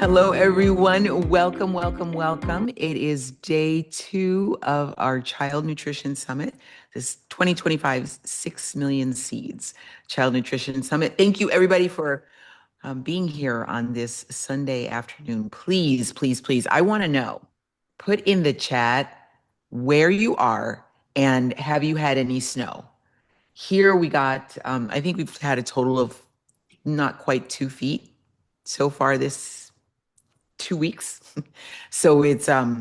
Hello, everyone. Welcome, welcome, welcome. It is day 2 of our Child Nutrition Summit, this 2025 6 Million Seeds Child Nutrition Summit. Thank you, everybody, for being here on this Sunday afternoon. Please, please, please, I want to know, put in the chat where you are and have you had any snow? Here we got, I think we've had a total of not quite 2 feet so far this 2 weeks. So it's I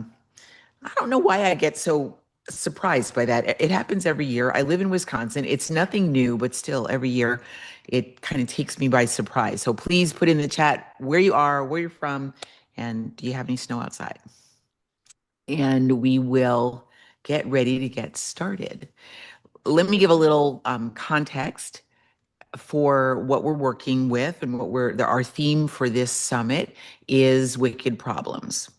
don't know why I get so surprised by that. It happens every year. I live in Wisconsin. It's nothing new, but still every year it kind of takes me by surprise. So please put in the chat where you are, where you're from, and do you have any snow outside? And we will get ready to get started. Let me give a little context for what we're working with and our theme for this summit is wicked problems.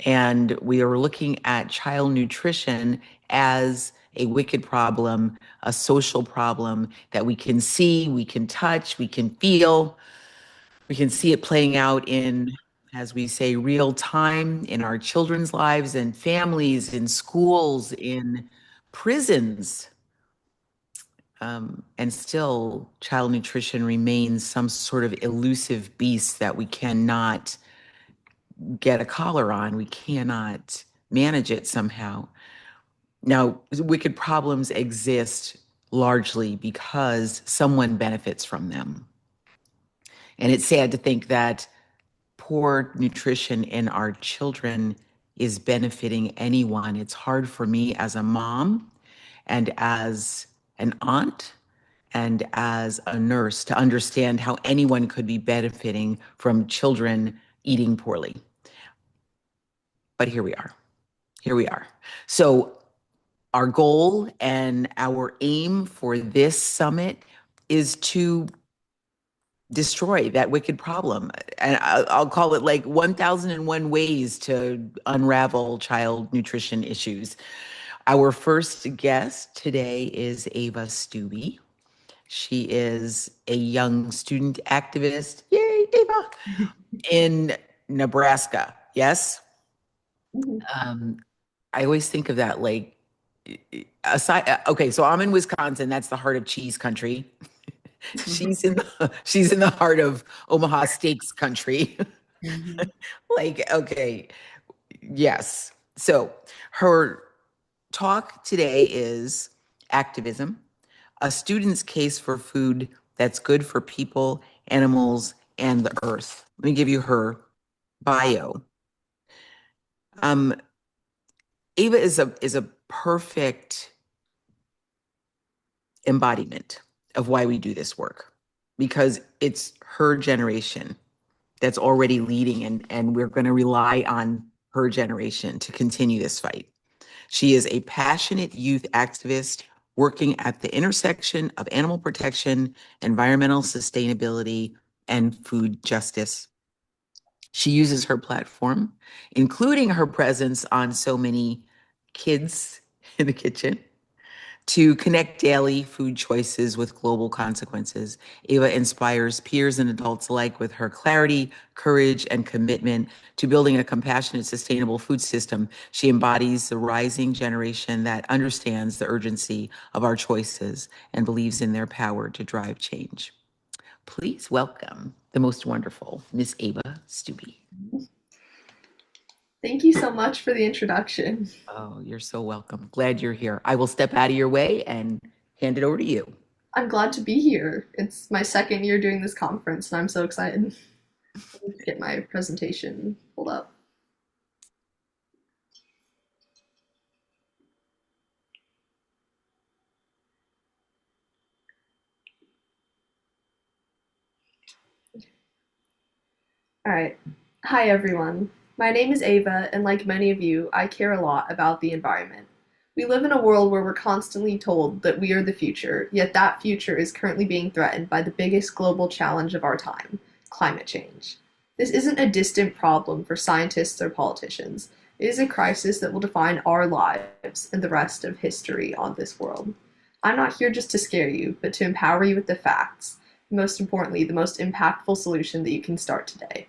And we are looking at child nutrition as a wicked problem, a social problem that we can see, we can touch, we can feel, we can see it playing out in, as we say, real time in our children's lives and families, in schools, in prisons. And still, child nutrition remains some sort of elusive beast that we cannot get a collar on. We cannot manage it somehow. Now, wicked problems exist largely because someone benefits from them. And it's sad to think that poor nutrition in our children is benefiting anyone. It's hard for me as a mom and as an aunt and as a nurse to understand how anyone could be benefiting from children eating poorly. But here we are. Here we are. So our goal and our aim for this summit is to destroy that wicked problem. And I'll call it like 1001 ways to unravel child nutrition issues. Our first guest today is Ava Stubbe. She is a young student activist, yay, Ava, in Nebraska. Yes? I always think of that like, okay, so I'm in Wisconsin. That's the heart of cheese country. She's in the heart of Omaha Steaks country. Like, okay, yes. So her talk today is activism, a student's case for food that's good for people, animals, and the earth. Let me give you her bio. Ava is a perfect embodiment of why we do this work, because it's her generation that's already leading, and we're going to rely on her generation to continue this fight. She is a passionate youth activist working at the intersection of animal protection, environmental sustainability, and food justice. She uses her platform, including her presence on So Many Kids in the Kitchen, to connect daily food choices with global consequences. Ava inspires peers and adults alike with her clarity, courage, and commitment to building a compassionate, sustainable food system. She embodies the rising generation that understands the urgency of our choices and believes in their power to drive change. Please welcome the most wonderful Miss Ava Stubbe. Thank you so much for the introduction. Oh, you're so welcome. Glad you're here. I will step out of your way and hand it over to you. I'm glad to be here. It's my second year doing this conference, and I'm so excited to get my presentation pulled up. All right. Hi, everyone. My name is Ava, and like many of you, I care a lot about the environment. We live in a world where we're constantly told that we are the future, yet that future is currently being threatened by the biggest global challenge of our time, climate change. This isn't a distant problem for scientists or politicians. It is a crisis that will define our lives and the rest of history on this world. I'm not here just to scare you, but to empower you with the facts, and most importantly, the most impactful solution that you can start today.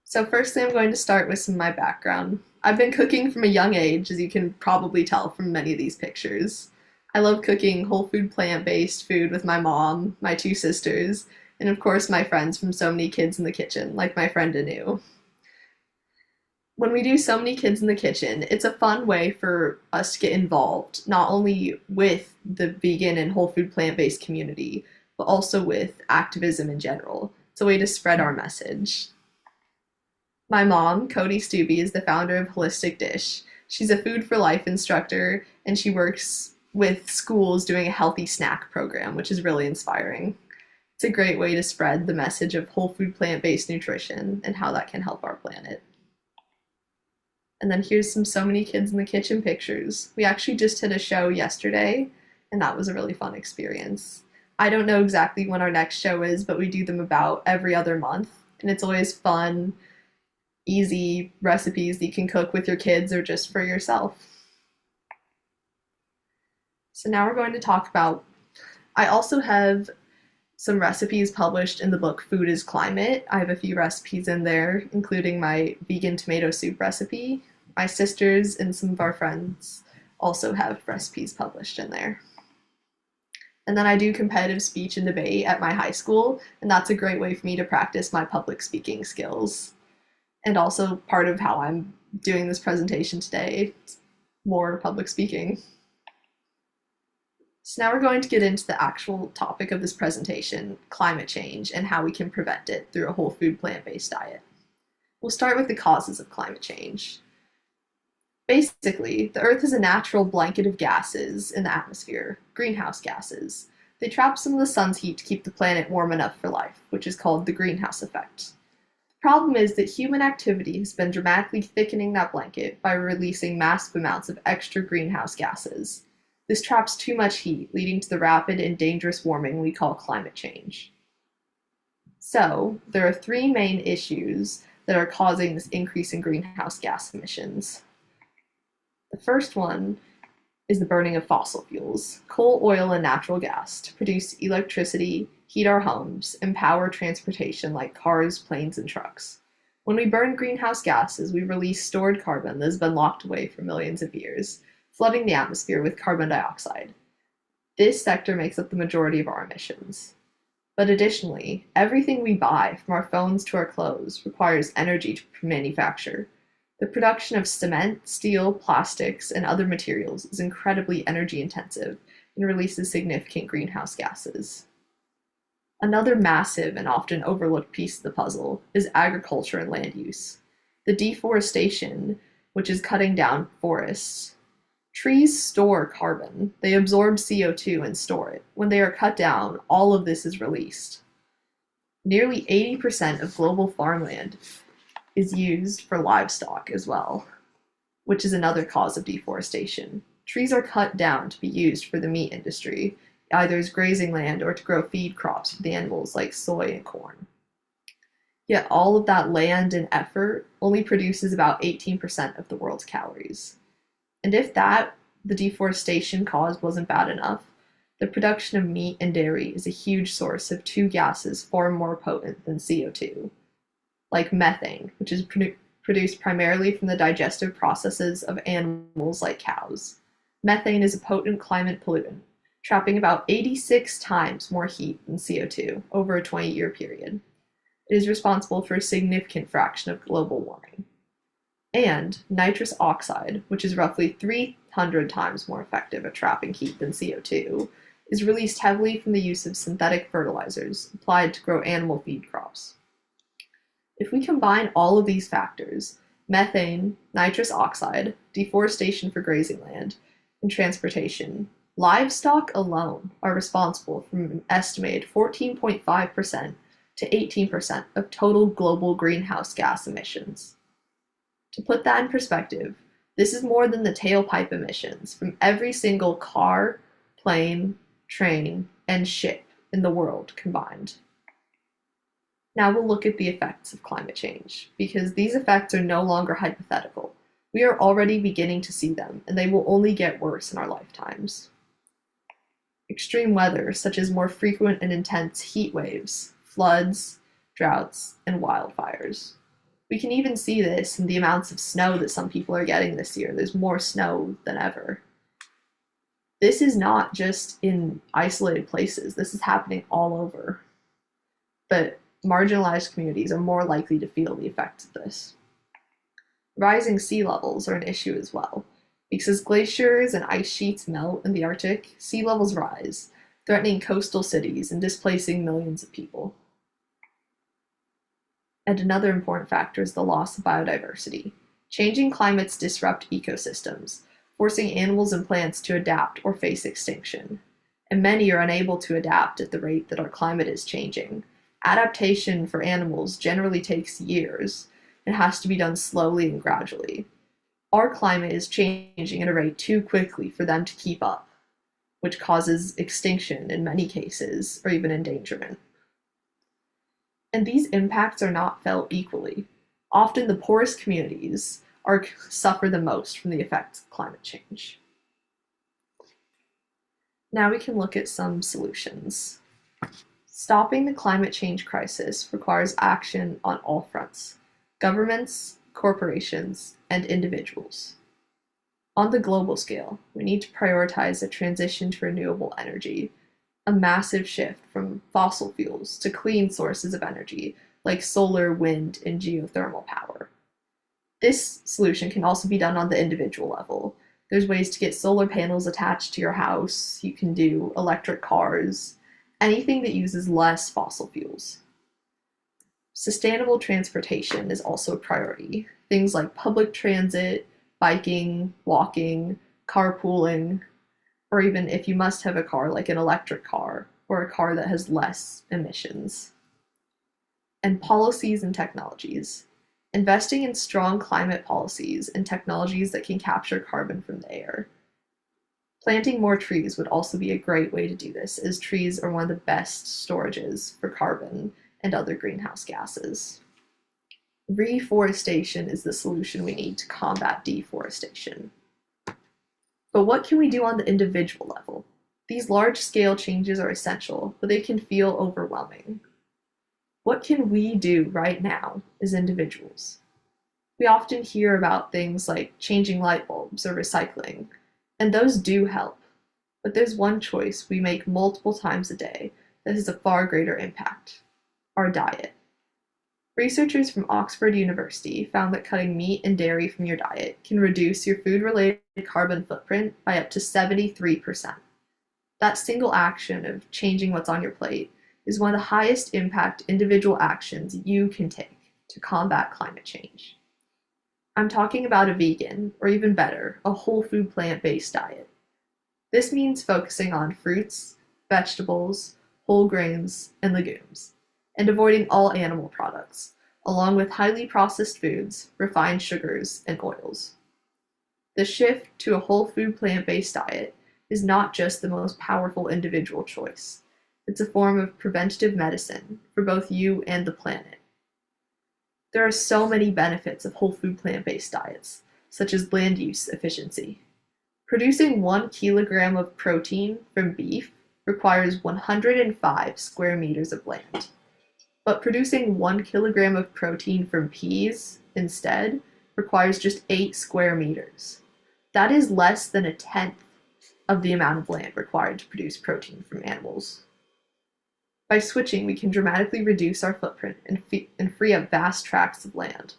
So firstly, I'm going to start with some of my background. I've been cooking from a young age, as you can probably tell from many of these pictures. I love cooking whole food, plant-based food with my mom, my two sisters, and of course my friends from So Many Kids in the Kitchen, like my friend Anu. When we do So Many Kids in the Kitchen, it's a fun way for us to get involved, not only with the vegan and whole food plant-based community, but also with activism in general. It's a way to spread our message. My mom, Cody Stubbe, is the founder of Holistic Dish. She's a food for life instructor and she works with schools doing a healthy snack program, which is really inspiring. It's a great way to spread the message of whole food plant-based nutrition and how that can help our planet. And then here's some So Many Kids in the Kitchen pictures. We actually just did a show yesterday and that was a really fun experience. I don't know exactly when our next show is, but we do them about every other month and it's always fun, easy recipes that you can cook with your kids or just for yourself. So now we're going to talk about, I also have some recipes published in the book Food is Climate. I have a few recipes in there, including my vegan tomato soup recipe. My sisters and some of our friends also have recipes published in there. And then I do competitive speech and debate at my high school, and that's a great way for me to practice my public speaking skills. And also part of how I'm doing this presentation today, more public speaking. So now we're going to get into the actual topic of this presentation, climate change, and how we can prevent it through a whole food plant-based diet. We'll start with the causes of climate change. Basically, the Earth is a natural blanket of gases in the atmosphere, greenhouse gases. They trap some of the sun's heat to keep the planet warm enough for life, which is called the greenhouse effect. The problem is that human activity has been dramatically thickening that blanket by releasing massive amounts of extra greenhouse gases. This traps too much heat, leading to the rapid and dangerous warming we call climate change. So, there are three main issues that are causing this increase in greenhouse gas emissions. The first one is the burning of fossil fuels, coal, oil, and natural gas, to produce electricity, heat our homes, and power transportation like cars, planes, and trucks. When we burn greenhouse gases, we release stored carbon that has been locked away for millions of years, flooding the atmosphere with carbon dioxide. This sector makes up the majority of our emissions. But additionally, everything we buy, from our phones to our clothes, requires energy to manufacture. The production of cement, steel, plastics, and other materials is incredibly energy intensive and releases significant greenhouse gases. Another massive and often overlooked piece of the puzzle is agriculture and land use. The deforestation, which is cutting down forests. Trees store carbon. They absorb CO2 and store it. When they are cut down, all of this is released. Nearly 80% of global farmland is used for livestock as well, which is another cause of deforestation. Trees are cut down to be used for the meat industry, either as grazing land or to grow feed crops for the animals like soy and corn. Yet all of that land and effort only produces about 18% of the world's calories. And if the deforestation caused wasn't bad enough, the production of meat and dairy is a huge source of two gases far more potent than CO2, like methane, which is produced primarily from the digestive processes of animals like cows. Methane is a potent climate pollutant, trapping about 86 times more heat than CO2 over a 20-year period. It is responsible for a significant fraction of global warming. And nitrous oxide, which is roughly 300 times more effective at trapping heat than CO2, is released heavily from the use of synthetic fertilizers applied to grow animal feed crops. If we combine all of these factors, methane, nitrous oxide, deforestation for grazing land, and transportation, livestock alone are responsible for an estimated 14.5% to 18% of total global greenhouse gas emissions. To put that in perspective, this is more than the tailpipe emissions from every single car, plane, train, and ship in the world combined. Now we'll look at the effects of climate change, because these effects are no longer hypothetical. We are already beginning to see them, and they will only get worse in our lifetimes. Extreme weather, such as more frequent and intense heat waves, floods, droughts, and wildfires. We can even see this in the amounts of snow that some people are getting this year. There's more snow than ever. This is not just in isolated places, this is happening all over. But marginalized communities are more likely to feel the effects of this. Rising sea levels are an issue as well. Because as glaciers and ice sheets melt in the Arctic, sea levels rise, threatening coastal cities and displacing millions of people. And another important factor is the loss of biodiversity. Changing climates disrupt ecosystems, forcing animals and plants to adapt or face extinction. And many are unable to adapt at the rate that our climate is changing. Adaptation for animals generally takes years and has to be done slowly and gradually. Our climate is changing at a rate too quickly for them to keep up, which causes extinction in many cases, or even endangerment. And these impacts are not felt equally. Often the poorest communities suffer the most from the effects of climate change. Now we can look at some solutions. Stopping the climate change crisis requires action on all fronts: governments, corporations, and individuals. On the global scale, we need to prioritize a transition to renewable energy, a massive shift from fossil fuels to clean sources of energy like solar, wind, and geothermal power. This solution can also be done on the individual level. There's ways to get solar panels attached to your house. You can do electric cars, anything that uses less fossil fuels. Sustainable transportation is also a priority. Things like public transit, biking, walking, carpooling, or even if you must have a car, like an electric car or a car that has less emissions. And policies and technologies. Investing in strong climate policies and technologies that can capture carbon from the air. Planting more trees would also be a great way to do this, as trees are one of the best storages for carbon and other greenhouse gases. Reforestation is the solution we need to combat deforestation. But what can we do on the individual level? These large-scale changes are essential, but they can feel overwhelming. What can we do right now as individuals? We often hear about things like changing light bulbs or recycling, and those do help. But there's one choice we make multiple times a day that has a far greater impact: our diet. Researchers from Oxford University found that cutting meat and dairy from your diet can reduce your food-related carbon footprint by up to 73%. That single action of changing what's on your plate is one of the highest impact individual actions you can take to combat climate change. I'm talking about a vegan, or even better, a whole food plant-based diet. This means focusing on fruits, vegetables, whole grains, and legumes, and avoiding all animal products, along with highly processed foods, refined sugars, and oils. The shift to a whole food plant-based diet is not just the most powerful individual choice. It's a form of preventative medicine for both you and the planet. There are so many benefits of whole food plant-based diets, such as land use efficiency. Producing 1 kilogram of protein from beef requires 105 square meters of land. But producing 1 kilogram of protein from peas instead requires just 8 square meters. That is less than a tenth of the amount of land required to produce protein from animals. By switching, we can dramatically reduce our footprint and free up vast tracts of land.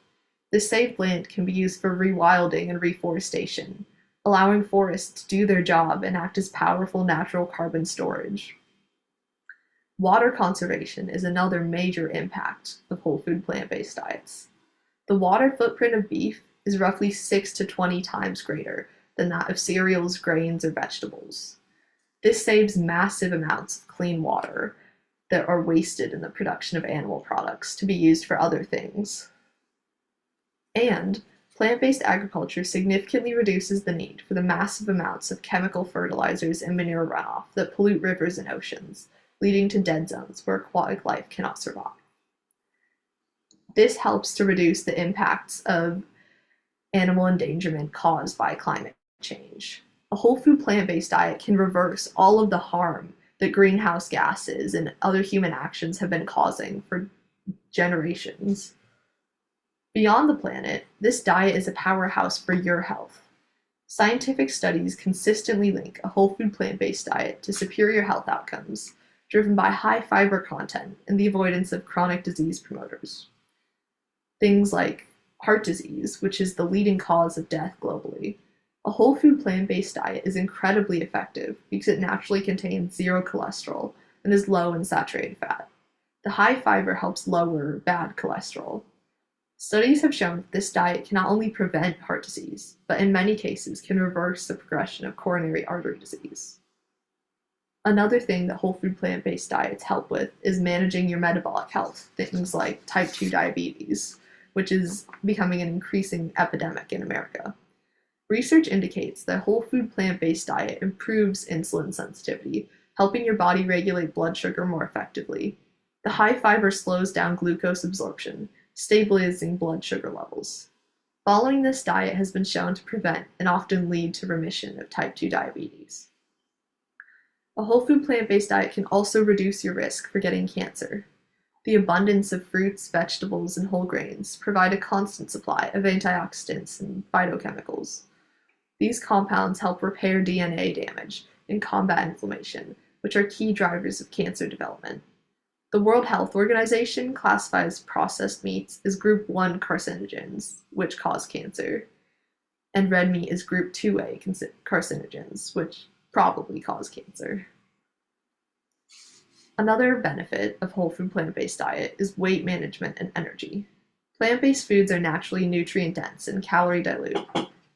This saved land can be used for rewilding and reforestation, allowing forests to do their job and act as powerful natural carbon storage. Water conservation is another major impact of whole food plant-based diets. The water footprint of beef is roughly 6 to 20 times greater than that of cereals, grains, or vegetables. This saves massive amounts of clean water that are wasted in the production of animal products to be used for other things. And plant-based agriculture significantly reduces the need for the massive amounts of chemical fertilizers and manure runoff that pollute rivers and oceans, leading to dead zones where aquatic life cannot survive. This helps to reduce the impacts of animal endangerment caused by climate change. A whole food plant-based diet can reverse all of the harm that greenhouse gases and other human actions have been causing for generations. Beyond the planet, this diet is a powerhouse for your health. Scientific studies consistently link a whole food plant-based diet to superior health outcomes, driven by high fiber content and the avoidance of chronic disease promoters. Things like heart disease, which is the leading cause of death globally. A whole food plant-based diet is incredibly effective because it naturally contains zero cholesterol and is low in saturated fat. The high fiber helps lower bad cholesterol. Studies have shown that this diet can not only prevent heart disease, but in many cases can reverse the progression of coronary artery disease. Another thing that whole food plant-based diets help with is managing your metabolic health, things like type 2 diabetes, which is becoming an increasing epidemic in America. Research indicates that whole food plant-based diet improves insulin sensitivity, helping your body regulate blood sugar more effectively. The high fiber slows down glucose absorption, stabilizing blood sugar levels. Following this diet has been shown to prevent and often lead to remission of type 2 diabetes. A whole food plant-based diet can also reduce your risk for getting cancer. The abundance of fruits, vegetables, and whole grains provide a constant supply of antioxidants and phytochemicals. These compounds help repair DNA damage and combat inflammation, which are key drivers of cancer development. The World Health Organization classifies processed meats as Group 1 carcinogens, which cause cancer, and red meat is Group 2A carcinogens, which probably cause cancer. Another benefit of whole food plant-based diet is weight management and energy. Plant-based foods are naturally nutrient dense and calorie dilute.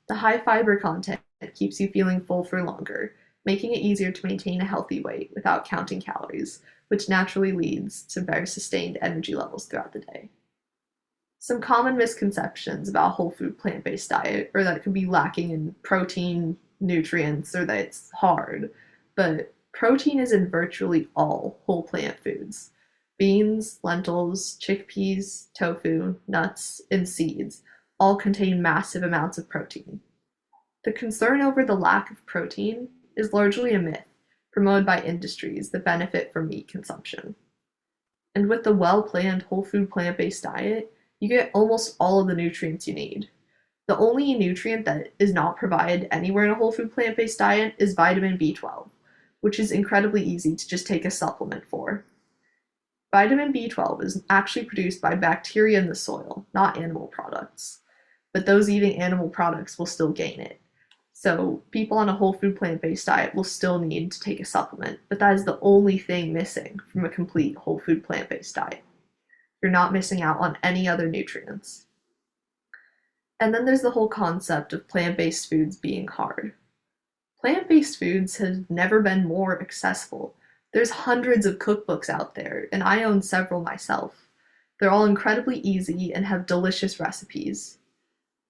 The high fiber content keeps you feeling full for longer, making it easier to maintain a healthy weight without counting calories, which naturally leads to better sustained energy levels throughout the day. Some common misconceptions about whole food plant-based diet are that it could be lacking in protein, nutrients, or that it's hard, but protein is in virtually all whole plant foods. Beans, lentils, chickpeas, tofu, nuts, and seeds all contain massive amounts of protein. The concern over the lack of protein is largely a myth promoted by industries that benefit from meat consumption. And with the well-planned whole food plant-based diet, you get almost all of the nutrients you need. The only nutrient that is not provided anywhere in a whole food plant-based diet is vitamin B12, which is incredibly easy to just take a supplement for. Vitamin B12 is actually produced by bacteria in the soil, not animal products. But those eating animal products will still gain it. So people on a whole food plant-based diet will still need to take a supplement, but that is the only thing missing from a complete whole food plant-based diet. You're not missing out on any other nutrients. And then there's the whole concept of plant-based foods being hard. Plant-based foods have never been more accessible. There's hundreds of cookbooks out there, and I own several myself. They're all incredibly easy and have delicious recipes.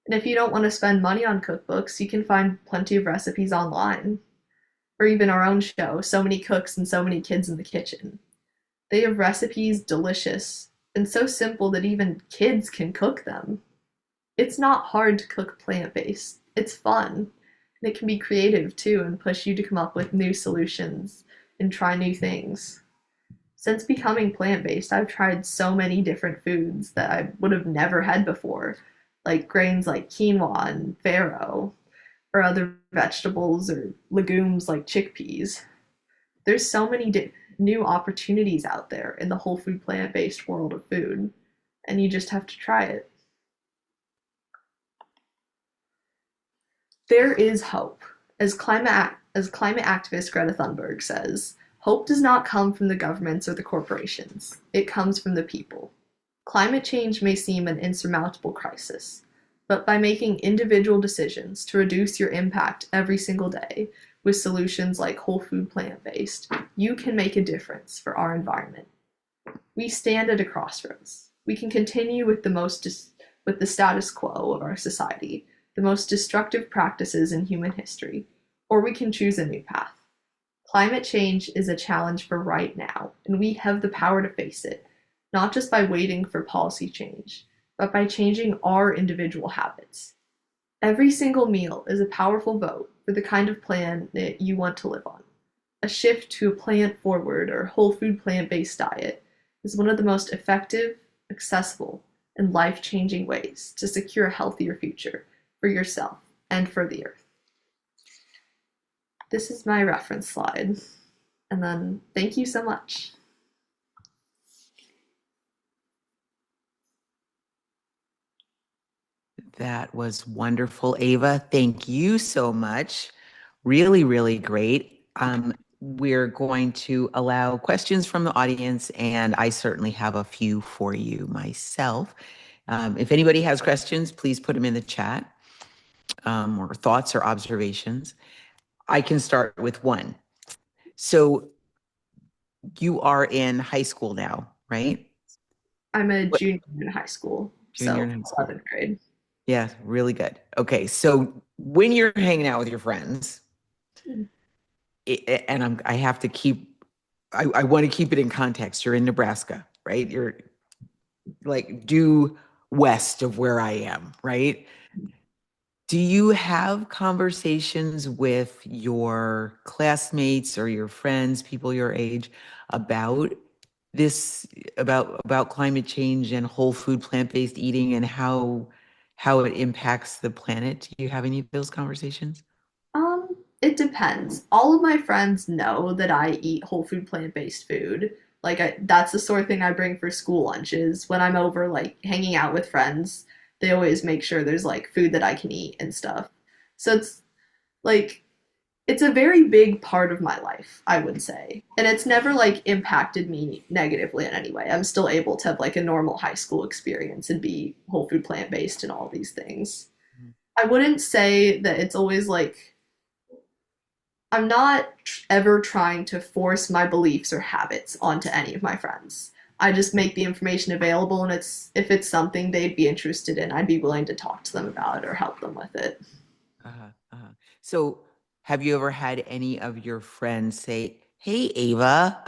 And if you don't want to spend money on cookbooks, you can find plenty of recipes online. Or even our own show, So Many Cooks and So Many Kids in the Kitchen. They have recipes delicious and so simple that even kids can cook them. It's not hard to cook plant-based. It's fun. And it can be creative too and push you to come up with new solutions and try new things. Since becoming plant-based, I've tried so many different foods that I would have never had before, like grains like quinoa and farro, or other vegetables or legumes like chickpeas. There's so many new opportunities out there in the whole food plant-based world of food, and you just have to try it. There is hope. As climate activist Greta Thunberg says, hope does not come from the governments or the corporations. It comes from the people. Climate change may seem an insurmountable crisis, but by making individual decisions to reduce your impact every single day with solutions like whole food plant-based, you can make a difference for our environment. We stand at a crossroads. We can continue with the status quo of our society, the most destructive practices in human history, or we can choose a new path. Climate change is a challenge for right now, and we have the power to face it, not just by waiting for policy change, but by changing our individual habits. Every single meal is a powerful vote for the kind of planet you want to live on. A shift to a plant-forward or whole food plant-based diet is one of the most effective, accessible, in life-changing ways to secure a healthier future for yourself and for the earth. This is my reference slide. And then thank you so much. That was wonderful, Ava. Thank you so much. Really, really great. We're going to allow questions from the audience, and I certainly have a few for you myself. If anybody has questions, please put them in the chat, or thoughts or observations. I can start with one. So you are in high school now, right? I'm a What, junior in high school, junior so in high school? 11th grade. Yeah, really good. Okay, so when you're hanging out with your friends, and I have to keep, I want to keep it in context. You're in Nebraska, right? You're like due west of where I am, right? Do you have conversations with your classmates or your friends, people your age, about this, about climate change and whole food plant-based eating and how it impacts the planet? Do you have any of those conversations? It depends. All of my friends know that I eat whole food plant-based food. That's the sort of thing I bring for school lunches. When I'm over like hanging out with friends, they always make sure there's like food that I can eat and stuff. So like it's a very big part of my life, I would say. And it's never like impacted me negatively in any way. I'm still able to have like a normal high school experience and be whole food plant-based and all these things. I wouldn't say that it's always like I'm not ever trying to force my beliefs or habits onto any of my friends. I just make the information available, and if it's something they'd be interested in, I'd be willing to talk to them about it or help them with it. Uh-huh, uh-huh. So, have you ever had any of your friends say, "Hey, Ava,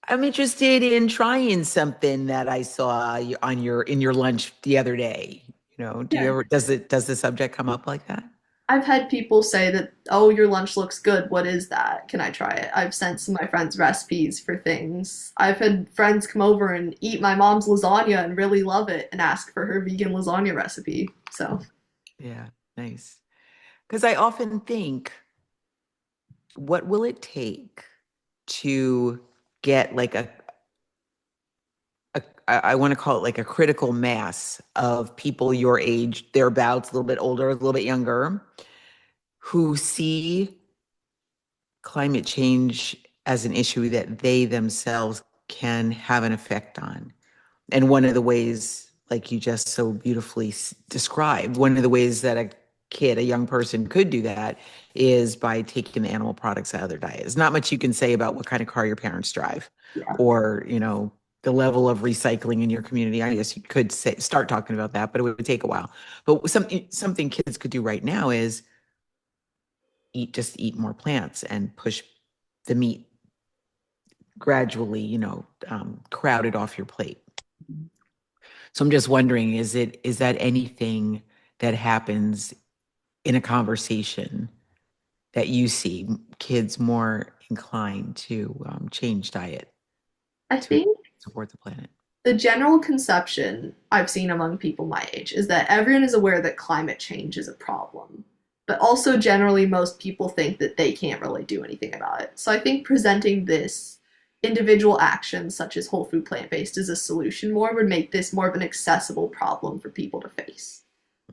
I'm interested in trying something that I saw on your in your lunch the other day." Do you Yeah. ever does the subject come up like that? I've had people say that, oh, your lunch looks good. What is that? Can I try it? I've sent some of my friends recipes for things. I've had friends come over and eat my mom's lasagna and really love it and ask for her vegan lasagna recipe. So Yeah, nice. Because I often think, what will it take to get like I want to call it like a critical mass of people your age, thereabouts, a little bit older, a little bit younger, who see climate change as an issue that they themselves can have an effect on. And one of the ways, like you just so beautifully described, one of the ways that a kid, a young person could do that is by taking the animal products out of their diet. There's not much you can say about what kind of car your parents drive yeah, or, the level of recycling in your community. I guess you could start talking about that, but it would take a while. But something kids could do right now is just eat more plants and push the meat gradually, crowded off your plate. So I'm just wondering, is that anything that happens in a conversation that you see kids more inclined to change diet I to think support the planet? the general conception I've seen among people my age is that everyone is aware that climate change is a problem. But also, generally, most people think that they can't really do anything about it. So I think presenting this individual actions, such as whole food plant based, as a solution more would make this more of an accessible problem for people to face.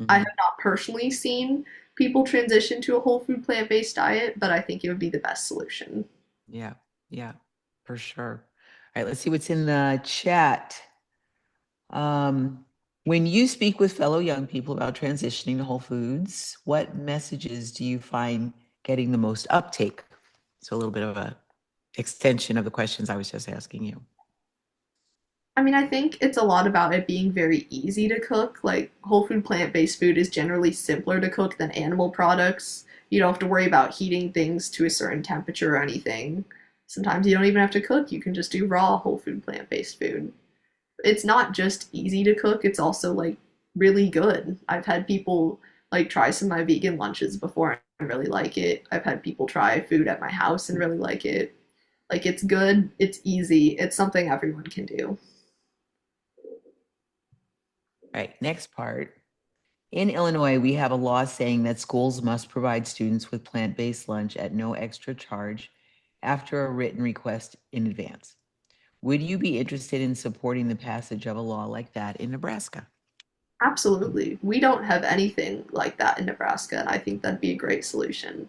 I have Hmm. not personally seen people transition to a whole food plant based diet, but I think it would be the best solution. Yeah, yeah, for sure. All right, let's see what's in the chat. When you speak with fellow young people about transitioning to whole foods, what messages do you find getting the most uptake? So a little bit of a extension of the questions I was just asking you. I mean, I think it's a lot about it being very easy to cook. Like, whole food plant based food is generally simpler to cook than animal products. You don't have to worry about heating things to a certain temperature or anything. Sometimes you don't even have to cook, you can just do raw whole food plant based food. It's not just easy to cook, it's also like really good. I've had people like try some of my vegan lunches before and really like it. I've had people try food at my house and really like it. Like, it's good, it's easy, it's something everyone can do. All right, next part. In Illinois, we have a law saying that schools must provide students with plant-based lunch at no extra charge after a written request in advance. Would you be interested in supporting the passage of a law like that in Nebraska? Absolutely. We don't have anything like that in Nebraska, and I think that'd be a great solution,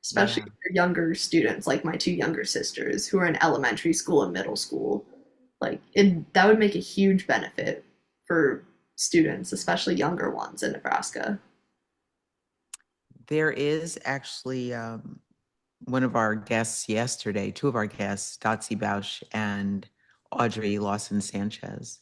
especially Yeah. for younger students like my two younger sisters who are in elementary school and middle school. That would make a huge benefit for students, especially younger ones in Nebraska. There is actually one of our guests yesterday, two of our guests, Dotsie Bausch and Audrey Lawson Sanchez,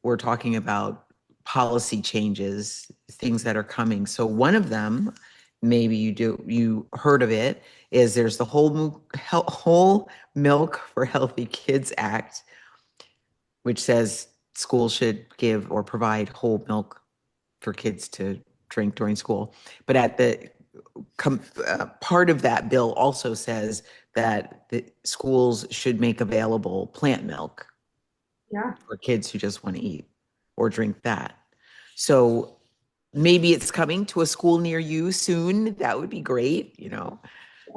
were talking about policy changes, things that are coming. So one of them, maybe you heard of it, is there's the Whole Milk for Healthy Kids Act, which says schools should give or provide whole milk for kids to drink during school. But at the part of that bill also says that the schools should make available plant milk Yeah. for kids who just want to eat or drink that. So maybe it's coming to a school near you soon. That would be great.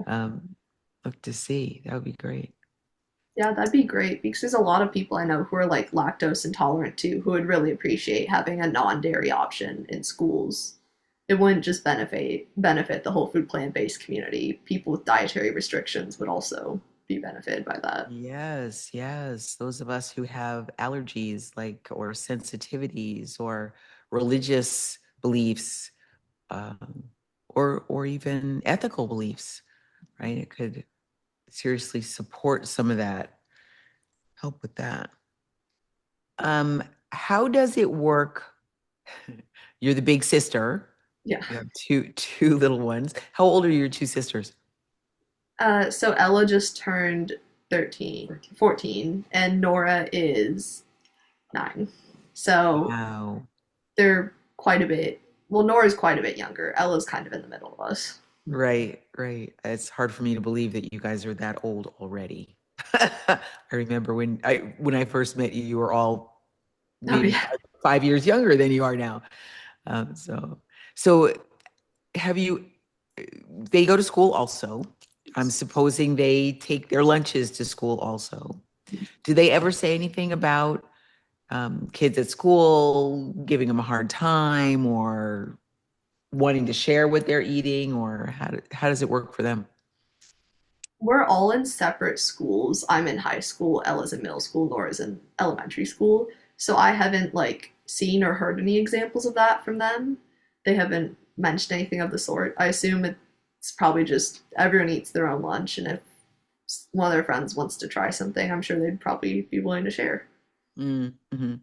Um, look to see. That would be great. Yeah, that'd be great because there's a lot of people I know who are like lactose intolerant too, who would really appreciate having a non-dairy option in schools. It wouldn't just benefit the whole food plant-based community. People with dietary restrictions would also be benefited by that. Yes, yes. Those of us who have allergies like or sensitivities or religious beliefs, um, or even ethical beliefs, right? It could seriously support some of that, help with that. How does it work? You're the big sister. Yeah. You have two little ones. How old are your two sisters? So Ella just turned 14, and Nora is 9. So Wow. they're quite a bit, well, Nora's quite a bit younger. Ella's kind of in the middle of us. Right, right. It's hard for me to believe that you guys are that old already. I remember when I first met you, you were all Oh, maybe yeah. five years younger than you are now. So have you? They go to school also. I'm supposing they take their lunches to school also. Do they ever say anything about kids at school giving them a hard time or wanting to share what they're eating, or how does it work for them? We're all in separate schools. I'm in high school, Ella's in middle school, Nora's in elementary school. So I haven't like seen or heard any examples of that from them. They haven't mentioned anything of the sort. I assume it's probably just everyone eats their own lunch, and if one of their friends wants to try something, I'm sure they'd probably be willing to share. Mm-hmm.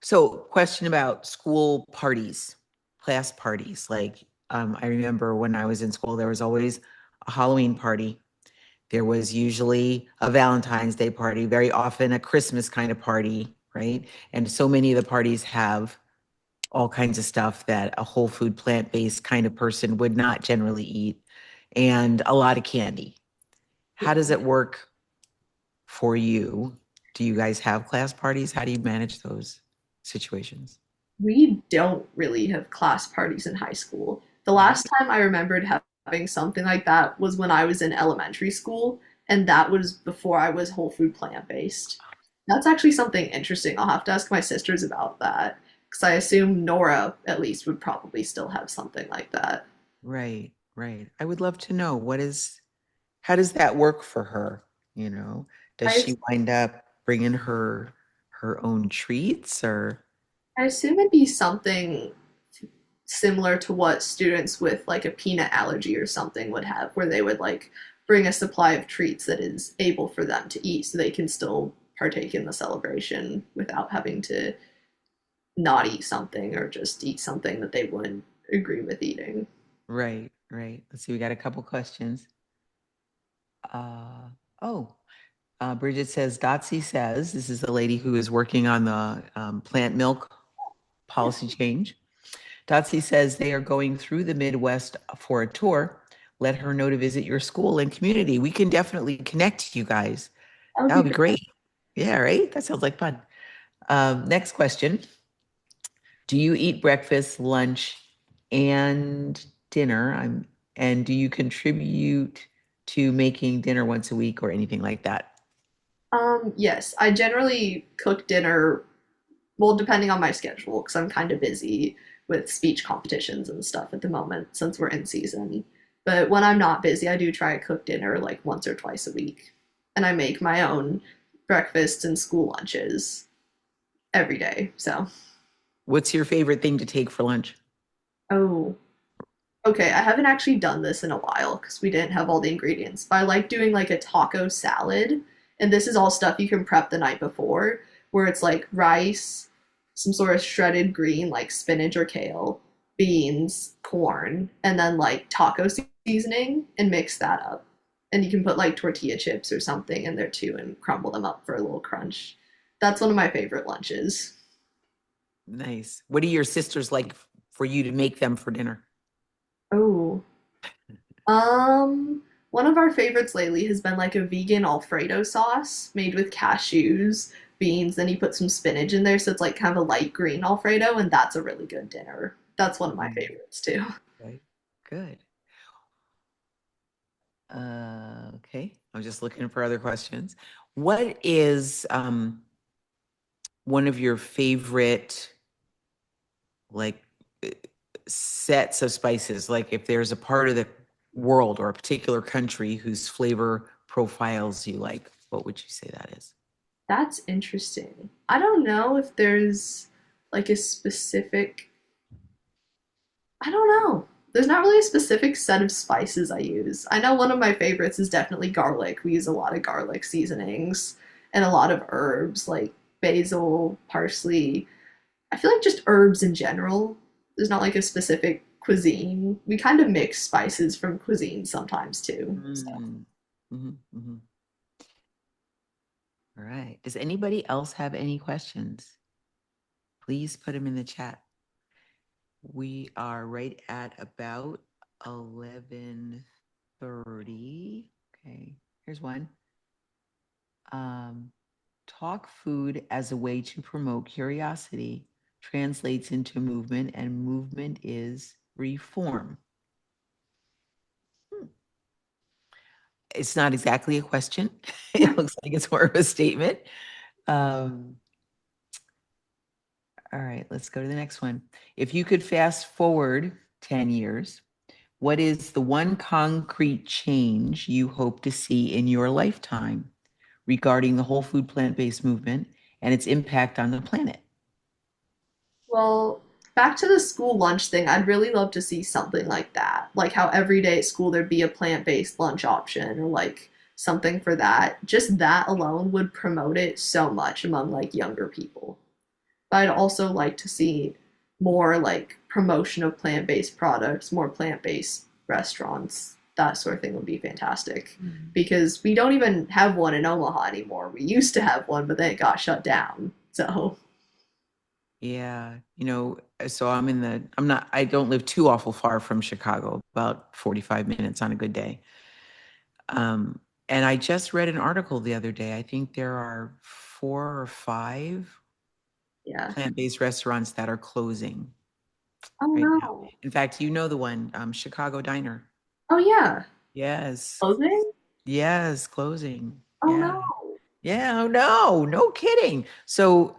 So, question about school parties, class parties. Like, I remember when I was in school, there was always a Halloween party. There was usually a Valentine's Day party, very often a Christmas kind of party, right? And so many of the parties have all kinds of stuff that a whole food, plant-based kind of person would not generally eat, and a lot of candy. How does it work for you? Do you guys have class parties? How do you manage those situations? We don't really have class parties in high school. The last time I remembered having something like that was when I was in elementary school, and that was before I was whole food plant based. That's actually something interesting. I'll have to ask my sisters about that because I assume Nora at least would probably still have something like that. Right, right. I would love to know how does that work for her? Does I she wind up bringing her own treats or? I assume it'd be something similar to what students with like a peanut allergy or something would have, where they would like bring a supply of treats that is able for them to eat so they can still partake in the celebration without having to not eat something or just eat something that they wouldn't agree with eating. Right, right. Let's see, we got a couple questions. Uh, oh, Bridget says, Dotsie says, this is the lady who is working on the plant milk policy change. Dotsie says they are going through the Midwest for a tour. Let her know to visit your school and community. We can definitely connect you guys. That would That be would be great. great. Yeah, right? That sounds like fun. Next question. Do you eat breakfast, lunch, and dinner? And do you contribute to making dinner once a week or anything like that? Yes, I generally cook dinner, well, depending on my schedule, because I'm kind of busy with speech competitions and stuff at the moment since we're in season. But when I'm not busy, I do try to cook dinner like once or twice a week. And I make my own breakfasts and school lunches every day. So, What's your favorite thing to take for lunch? oh, okay, I haven't actually done this in a while because we didn't have all the ingredients, but I like doing like a taco salad. And this is all stuff you can prep the night before, where it's like rice, some sort of shredded green like spinach or kale, beans, corn, and then like taco seasoning and mix that up. And you can put like tortilla chips or something in there too and crumble them up for a little crunch. That's one of my favorite lunches. Nice. What do your sisters like for you to make them for dinner? Oh, Um, one of our favorites lately has been like a vegan Alfredo sauce made with cashews, beans, then you put some spinach in there, so it's like kind of a light green Alfredo, and that's a really good dinner. That's one of my Mm, favorites too. okay, good. Okay, I'm just looking for other questions. What is one of your favorite like uh, sets of spices? Like if there's a part of the world or a particular country whose flavor profiles you like, what would you say that is? That's interesting. I don't know if there's like a specific, I don't know. There's not really a specific set of spices I use. I know one of my favorites is definitely garlic. We use a lot of garlic seasonings and a lot of herbs like basil, parsley, I feel like just herbs in general. There's not like a specific cuisine. We kind of mix spices from cuisine sometimes too. So, Mm. All right. Does anybody else have any questions? Please put them in the chat. We are right at about 11:30. Okay, here's one. Um, talk food as a way to promote curiosity translates into movement, and movement is reform. Hmm. It's not exactly a question. It looks like it's more of a statement. Um, all right, let's go to the next one. If you could fast forward 10 years, what is the one concrete change you hope to see in your lifetime regarding the whole food plant-based movement and its impact on the planet? well, back to the school lunch thing, I'd really love to see something like that. Like how every day at school there'd be a plant-based lunch option or like something for that. Just that alone would promote it so much among like younger people. But I'd also like to see more like promotion of plant-based products, more plant-based restaurants. That sort of thing would be fantastic because we don't even have one in Omaha anymore. We used to have one, but then it got shut down. So, Yeah, so I don't live too awful far from Chicago, about 45 minutes on a good day. Um, and I just read an article the other day. I think there are 4 or 5 yeah. plant-based restaurants that are closing Oh right now. no. In fact, you know the one, Chicago Diner. Oh yeah. Yes, Closing? yes, closing. Oh Yeah. no. Yeah, oh no, no kidding. So,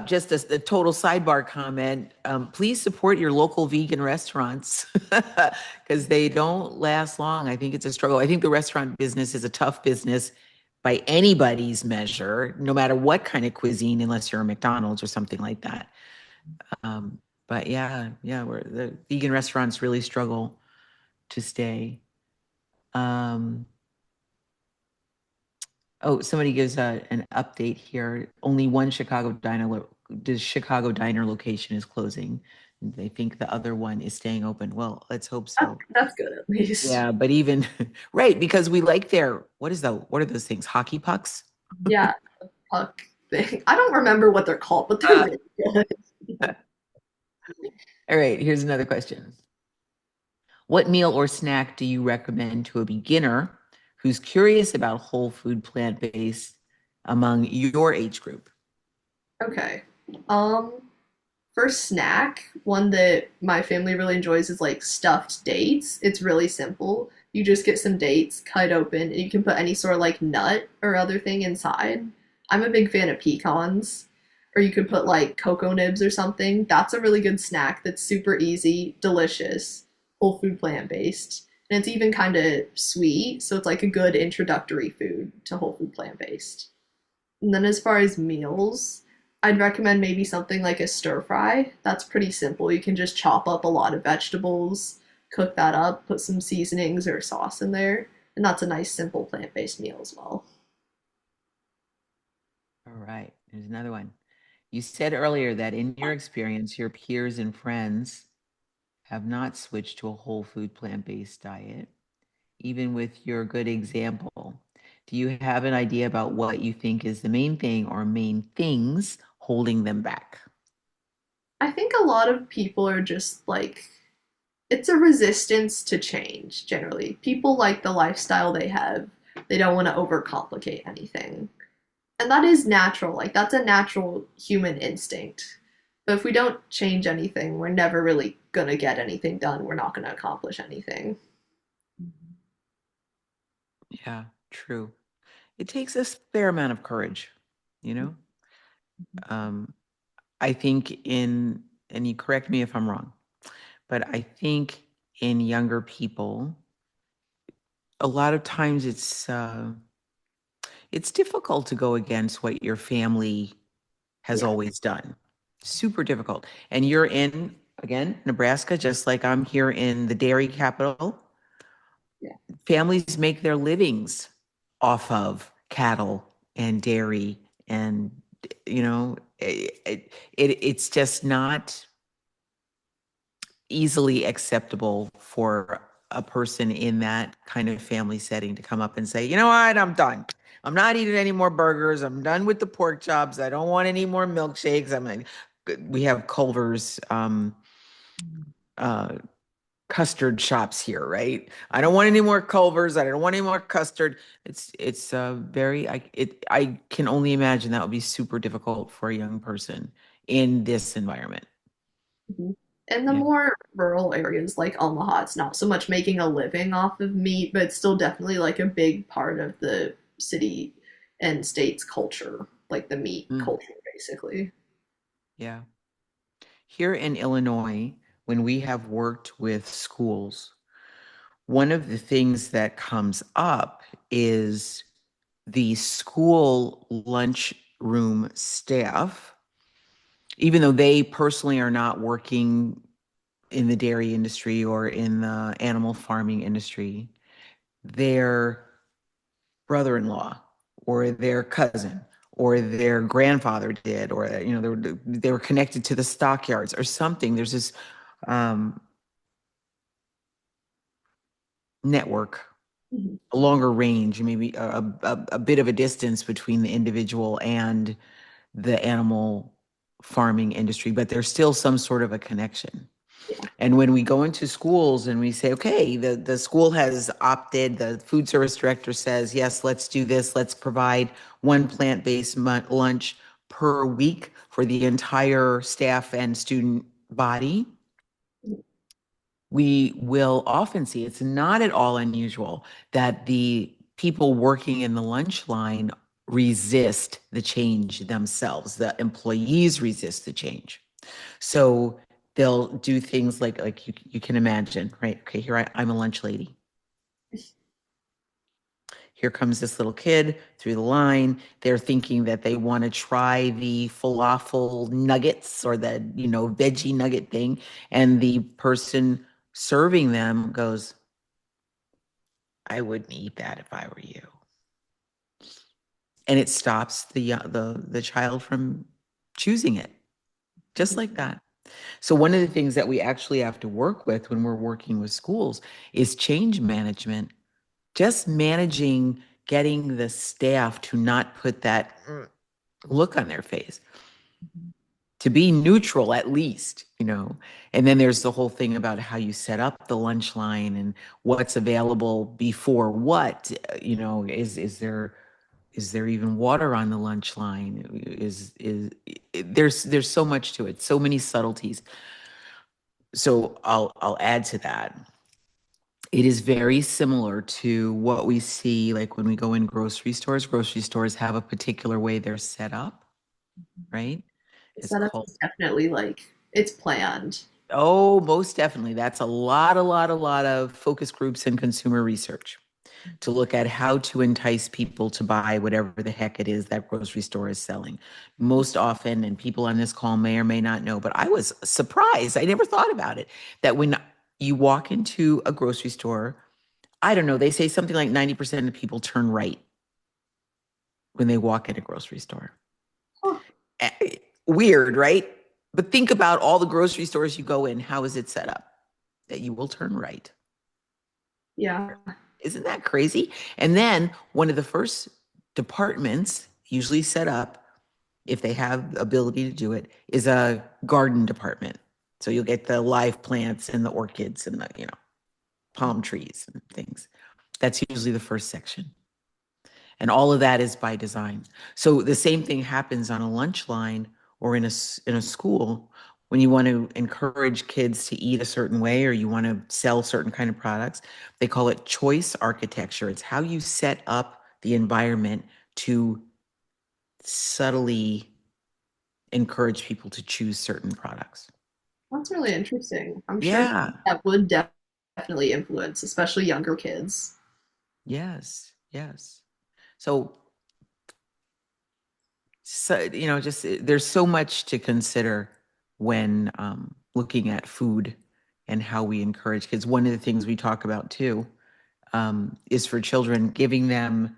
just as a total sidebar comment, please support your local vegan restaurants because they don't last long. I think it's a struggle. I think the restaurant business is a tough business by anybody's measure, no matter what kind of cuisine, unless you're a McDonald's or something like that. Um, but yeah, where the vegan restaurants really struggle to stay. Um, Oh, somebody gives an update here. Only one Chicago diner location is closing. They think the other one is staying open. Well, let's hope That's, so. that's good at least. Yeah, but even right, because we like what are those things? Hockey pucks? Yeah, puck thing. I don't remember what they're called, but they're Uh, really good. all right, here's another question. What meal or snack do you recommend to a beginner who's curious about whole food plant-based among your age group? Okay. Um, For snack, one that my family really enjoys is like stuffed dates. It's really simple. You just get some dates, cut open, and you can put any sort of like nut or other thing inside. I'm a big fan of pecans. Or you could put like cocoa nibs or something. That's a really good snack that's super easy, delicious, whole food plant based. And it's even kind of sweet, so it's like a good introductory food to whole food plant based. And then as far as meals, I'd recommend maybe something like a stir fry. That's pretty simple. You can just chop up a lot of vegetables, cook that up, put some seasonings or sauce in there, and that's a nice simple plant-based meal as well. All right, there's another one. You said earlier that in your experience, your peers and friends have not switched to a whole food plant-based diet, even with your good example. Do you have an idea about what you think is the main thing or main things holding them back? I think a lot of people are just like it's a resistance to change generally. People like the lifestyle they have. They don't want to overcomplicate anything. And that is natural. Like that's a natural human instinct. But if we don't change anything, we're never really gonna get anything done. We're not gonna accomplish anything. Yeah, true. It takes a fair amount of courage, you know? Um, I think and you correct me if I'm wrong, but I think in younger people, a lot of times it's difficult to go against what your family has Yeah. always done. Super difficult. And you're in, again, Nebraska, just like I'm here in the dairy capital. Yeah. Families make their livings off of cattle and dairy and it's just not easily acceptable for a person in that kind of family setting to come up and say, you know what, I'm done. I'm not eating any more burgers. I'm done with the pork chops. I don't want any more milkshakes. We have Culver's uh, custard shops here, right? I don't want any more Culvers. I don't want any more custard. It's very I can only imagine that would be super difficult for a young person in this environment. Mhm. In the Yeah. more rural areas like Omaha, it's not so much making a living off of meat, but it's still definitely like a big part of the city and state's culture, like the meat Mm, culture, basically. yeah. Here in Illinois, when we have worked with schools, one of the things that comes up is the school lunchroom staff, even though they personally are not working in the dairy industry or in the animal farming industry, their brother-in-law or their cousin or their grandfather did, or they were connected to the stockyards or something. There's this um, network, Mhm. a longer range, maybe a bit of a distance between the individual and the animal farming industry, but there's still some sort of a connection. Yeah. And when we go into schools and we say, okay, the school has opted, the food service director says, yes, let's do this. Let's provide one plant-based lunch per week for the entire staff and student body. We will often see, it's not at all unusual that the people working in the lunch line resist the change themselves. The employees resist the change. So they'll do things like you can imagine, right? Okay, I'm a lunch lady. Here comes this little kid through the line. They're thinking that they want to try the falafel nuggets or the, veggie nugget thing. And the person serving them goes, I wouldn't eat that if I were you. And it stops the child from choosing it, just like that. So one of the things that we actually have to work with when we're working with schools is change management, just managing getting the staff to not put that look on their face, to be neutral at least, And then there's the whole thing about how you set up the lunch line and what's available before what, is there Is there even water on the lunch line? There's so much to it, so many subtleties. So I'll add to that. It is very similar to what we see like when we go in grocery stores. Grocery stores have a particular way they're set up, right? The It's setup called, is definitely like it's planned. oh, most definitely. That's a lot of focus groups and consumer research to look at how to entice people to buy whatever the heck it is that grocery store is selling. Most often, and people on this call may or may not know, but I was surprised. I never thought about it that when you walk into a grocery store, I don't know, they say something like 90% of people turn right when they walk in a grocery store. Huh. Weird, right? But think about all the grocery stores you go in. How is it set up? That you will turn right. Yeah. Isn't that crazy? And then one of the first departments usually set up, if they have the ability to do it, is a garden department. So you'll get the live plants and the orchids and the, palm trees and things. That's usually the first section. And all of that is by design. So the same thing happens on a lunch line or in a school when you want to encourage kids to eat a certain way or you want to sell certain kind of products. They call it choice architecture. It's how you set up the environment to subtly encourage people to choose certain products. That's really interesting. I'm sure Yeah. that would definitely influence, especially younger kids. Yes. Yes. So just there's so much to consider when looking at food and how we encourage kids. One of the things we talk about too is for children, giving them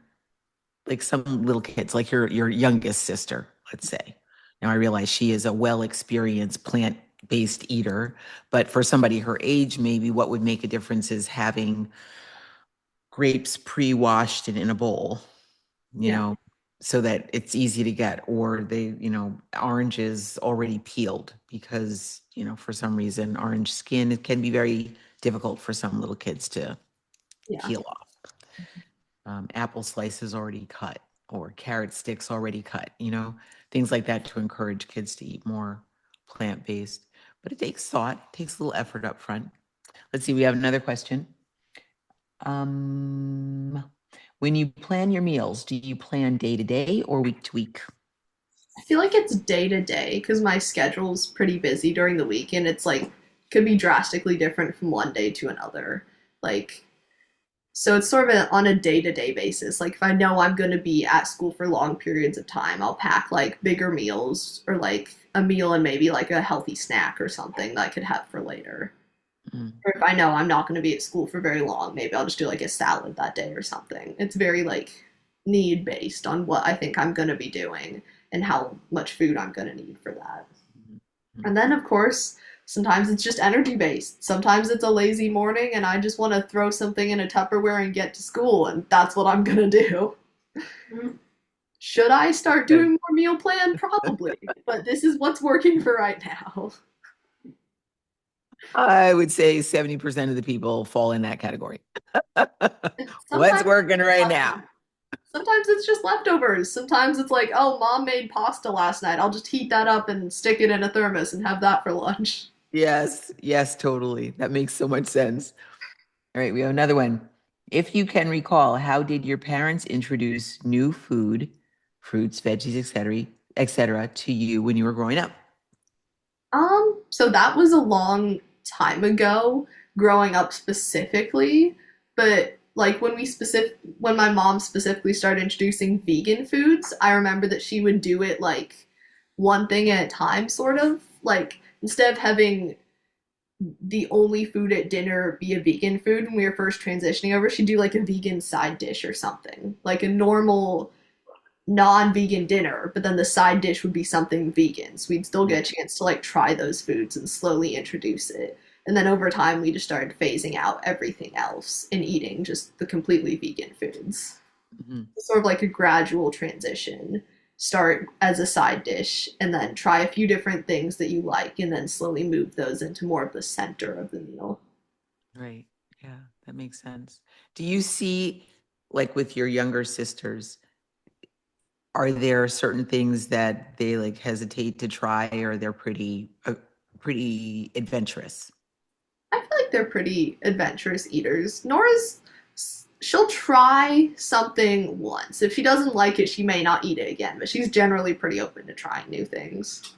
like some little kids, like your youngest sister, let's say. Now I realize she is a well-experienced plant-based eater, but for somebody her age, maybe what would make a difference is having grapes pre-washed and in a bowl, you Yeah. know, so that it's easy to get, or oranges already peeled because, for some reason, orange skin, it can be very difficult for some little kids to Yeah. peel off. Apple slices already cut or carrot sticks already cut, things like that to encourage kids to eat more plant-based. But it takes thought, it takes a little effort up front. Let's see, we have another question. Um, when you plan your meals, do you plan day to day or week to week? I feel like it's day to day because my schedule's pretty busy during the week and it's like could be drastically different from one day to another. Like so it's sort of on a day to day basis. Like if I know I'm going to be at school for long periods of time, I'll pack like bigger meals or like a meal and maybe like a healthy snack or something that I could have for later. Mm, Or if I know I'm not going to be at school for very long, maybe I'll just do like a salad that day or something. It's very like need based on what I think I'm going to be doing and how much food I'm going to need for that. mm, mm. And then, of course, sometimes it's just energy based. Sometimes it's a lazy morning and I just want to throw something in a Tupperware and get to school, and that's what I'm going to do. Should I start Yeah. doing more meal plan? Probably, but this is what's working for right now. I would say 70% of the people fall in that category. What's Sometimes working right now? sometimes it's just leftovers. Sometimes it's like, oh, mom made pasta last night. I'll just heat that up and stick it in a thermos and have that for lunch. Yes, yes, totally. That makes so much sense. All right, we have another one. If you can recall, how did your parents introduce new food, fruits, veggies, etc., to you when you were growing up? So that was a long time ago, growing up specifically, but like when my mom specifically started introducing vegan foods, I remember that she would do it like one thing at a time, sort of. Like instead of having the only food at dinner be a vegan food when we were first transitioning over, she'd do like a vegan side dish or something. Like a normal non-vegan dinner, but then the side dish would be something vegan. So we'd still get a chance to like try those foods and slowly introduce it. And then over time, we just started phasing out everything else and eating just the completely vegan foods. Mhm. Sort of like a gradual transition. Start as a side dish and then try a few different things that you like and then slowly move those into more of the center of the meal. Right. Yeah, that makes sense. Do you see, like with your younger sisters, Are there certain things that they like hesitate to try, or they're pretty adventurous? I feel like they're pretty adventurous eaters. Nora's, she'll try something once. If she doesn't like it, she may not eat it again, but she's generally pretty open to trying new things.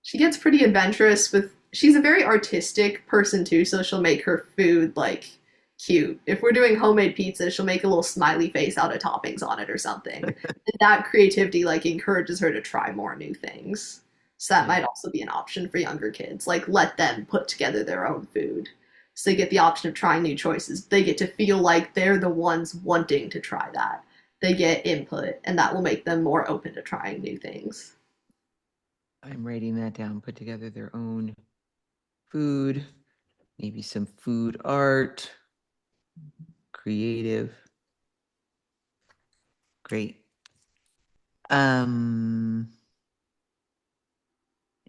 She gets pretty adventurous with, she's a very artistic person too, so she'll make her food like cute. If we're doing homemade pizza, she'll make a little smiley face out of toppings on it or something. And that creativity like encourages her to try more new things. So that might also be an option for younger kids. Like let them put together their own food. So they get the option of trying new choices. They get to feel like they're the ones wanting to try that. They get input, and that will make them more open to trying new things. I'm writing that down. Put together their own food, maybe some food art, creative. Great. Um,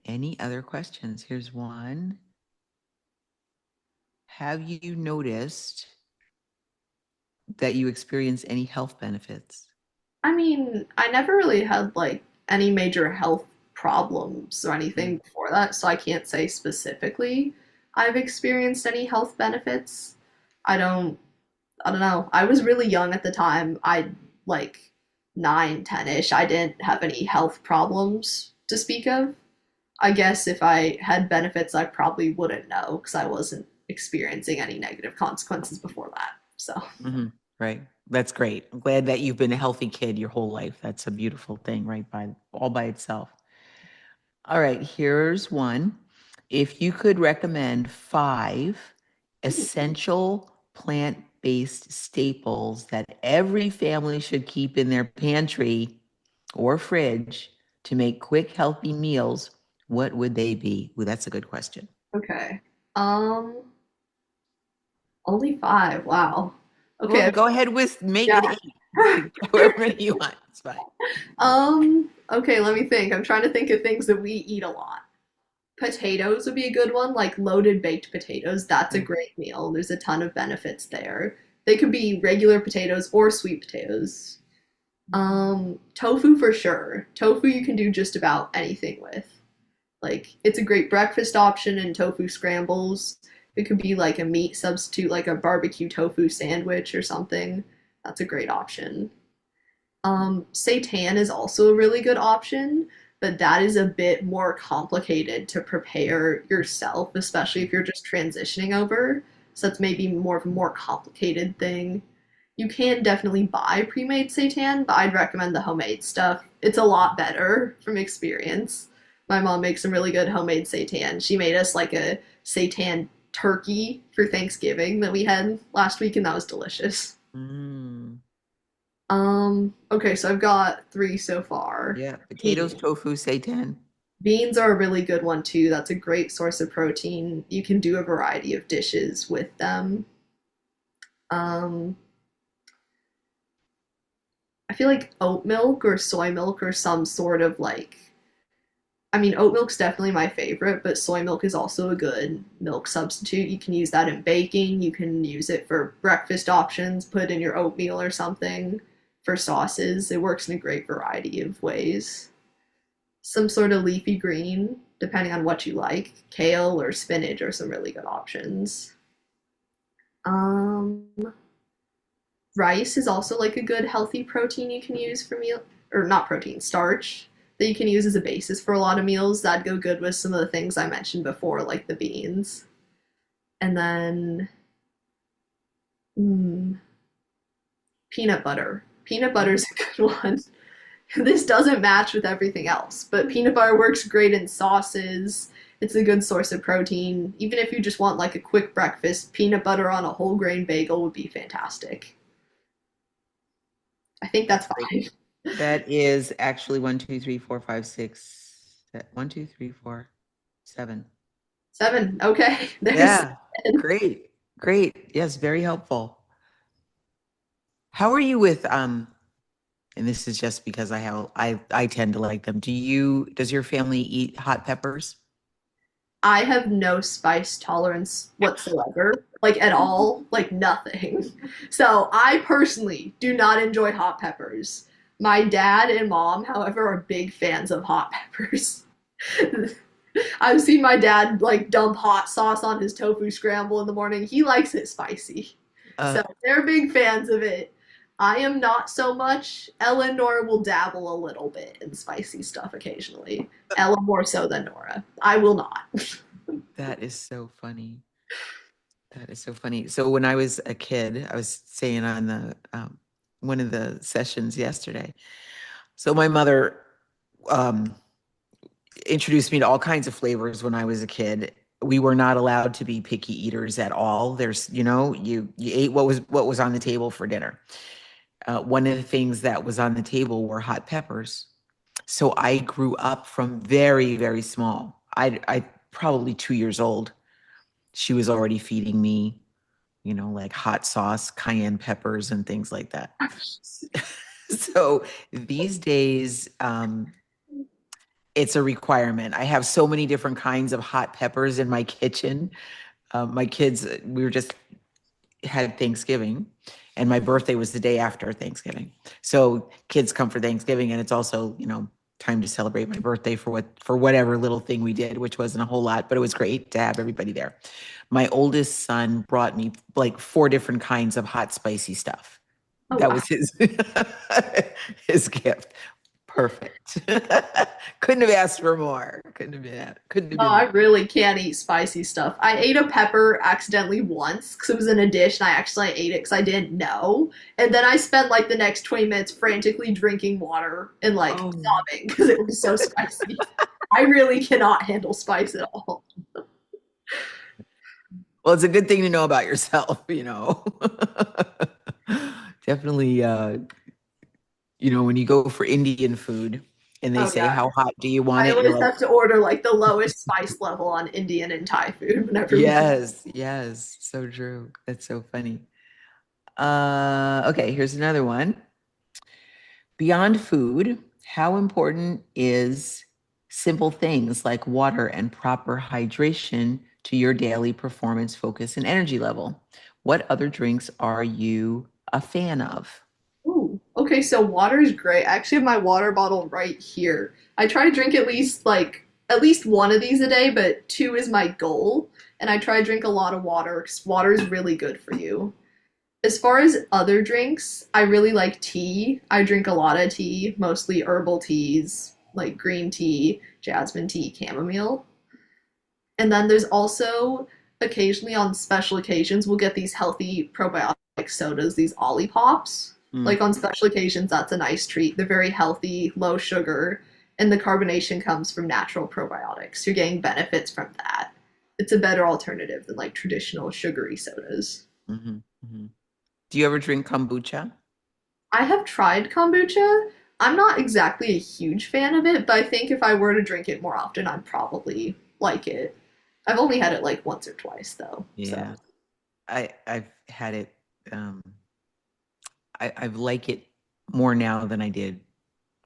any other questions? Here's one. Have you noticed that you experience any health benefits? I mean, I never really had like any major health problems or anything Mm. before that, so I can't say specifically I've experienced any health benefits. I don't I don't know. I was really young at the time. I like 9, 10-ish. I didn't have any health problems to speak of. I guess if I had benefits, I probably wouldn't know because I wasn't experiencing any negative consequences before that. So, Hmm. Right. That's great. I'm glad that you've been a healthy kid your whole life. That's a beautiful thing, right? By all by itself. All right, here's one. If you could recommend 5 essential plant-based staples that every family should keep in their pantry or fridge to make quick, healthy meals, what would they be? Ooh, that's a good question. okay. Um, only 5. Wow. Well, Okay. go ahead with make Yeah. it 8. However many you want. It's fine. Okay, let me think. I'm trying to think of things that we eat a lot. Potatoes would be a good one, like loaded baked potatoes. That's a Mm. great meal. There's a ton of benefits there. They could be regular potatoes or sweet potatoes. Tofu for sure. Tofu you can do just about anything with. Like it's a great breakfast option in tofu scrambles. It could be like a meat substitute, like a barbecue tofu sandwich or something. That's a great option. Seitan is also a really good option, but that is a bit more complicated to prepare yourself, especially if you're just transitioning over. So that's maybe more of a more complicated thing. You can definitely buy pre-made seitan, but I'd recommend the homemade stuff. It's a lot better from experience. My mom makes some really good homemade seitan. She made us like a seitan turkey for Thanksgiving that we had last week, and that was delicious. Mm. Okay, so I've got 3 so far. Yeah, potatoes, Beans. tofu, seitan. Beans are a really good one too. That's a great source of protein. You can do a variety of dishes with them. Um, I feel like oat milk or soy milk or some sort of like, I mean, oat milk's definitely my favorite, but soy milk is also a good milk substitute. You can use that in baking. You can use it for breakfast options, put in your oatmeal or something for sauces. It works in a great variety of ways. Some sort of leafy green, depending on what you like. Kale or spinach are some really good options. Um, Rice is also like a good healthy protein you can use for meal, or not protein, starch that you can use as a basis for a lot of meals. That'd go good with some of the things I mentioned before, like the beans. And then mm, peanut butter. Peanut butter is a good one. This doesn't match with everything else, but peanut butter works great in sauces. It's a good source of protein. Even if you just want like a quick breakfast, peanut butter on a whole grain bagel would be fantastic. I think that's Great. 5. That is actually 1, 2, 3, 4, 5, 6. 1, 2, 3, 4, 7. 7. Okay. There's Yeah, great, great. Yes, very helpful. How are you with and this is just because I tend to like them. Does your family eat hot peppers? I have no spice tolerance whatsoever, like at all, like nothing. So I personally do not enjoy hot peppers. My dad and mom, however, are big fans of hot peppers. I've seen my dad like dump hot sauce on his tofu scramble in the morning. He likes it spicy. Uh, So they're big fans of it. I am not so much. Ella and Nora will dabble a little bit in spicy stuff occasionally. Ella more so than Nora. I will not. that is so funny. That is so funny. So when I was a kid, I was saying on the one of the sessions yesterday. So my mother um, introduced me to all kinds of flavors when I was a kid. We were not allowed to be picky eaters at all. There's, you ate what was on the table for dinner. One of the things that was on the table were hot peppers. So I grew up from very, very small. I probably 2 years old. She was already feeding me, like hot sauce, cayenne peppers, and things like that. So these days, it's a requirement. I have so many different kinds of hot peppers in my kitchen. My kids, we were just had Thanksgiving, and my birthday was the day after Thanksgiving. So kids come for Thanksgiving, and it's also, time to celebrate my birthday for whatever little thing we did, which wasn't a whole lot, but it was great to have everybody there. My oldest son brought me like 4 different kinds of hot spicy stuff. Oh That wow. was his his gift. Perfect. Couldn't have asked for more. Couldn't have No, been I better. really can't eat spicy stuff. I ate a pepper accidentally once because it was in a dish and I actually ate it because I didn't know. And then I spent like the next 20 minutes frantically drinking water and like Oh, sobbing because it was so spicy. I really cannot handle spice at all. well, it's a good thing to know about yourself, Definitely, when you go for Indian food and they Oh say, yeah. how hot do you want I it? You're always like, have to order like the lowest spice level on Indian and Thai food whenever we yes, yes. So true. That's so funny. Okay, here's another one. Beyond food, how important is simple things like water and proper hydration to your daily performance, focus, and energy level? What other drinks are you a fan of? Ooh, okay, so water is great. I actually have my water bottle right here. I try to drink at least one of these a day, but two is my goal. And I try to drink a lot of water because water is really good for you. As far as other drinks, I really like tea. I drink a lot of tea, mostly herbal teas, like green tea, jasmine tea, chamomile. And then there's also occasionally on special occasions we'll get these healthy probiotic sodas, these Olipop. Mm, Like on special occasions, that's a nice treat. They're very healthy, low sugar, and the carbonation comes from natural probiotics. You're getting benefits from that. It's a better alternative than like traditional sugary sodas. mhm, mhm. Do you ever drink kombucha? I have tried kombucha. I'm not exactly a huge fan of it, but I think if I were to drink it more often, I'd probably like it. I've only had it like once or twice though. So Yeah, I've had it. Um, I like it more now than I did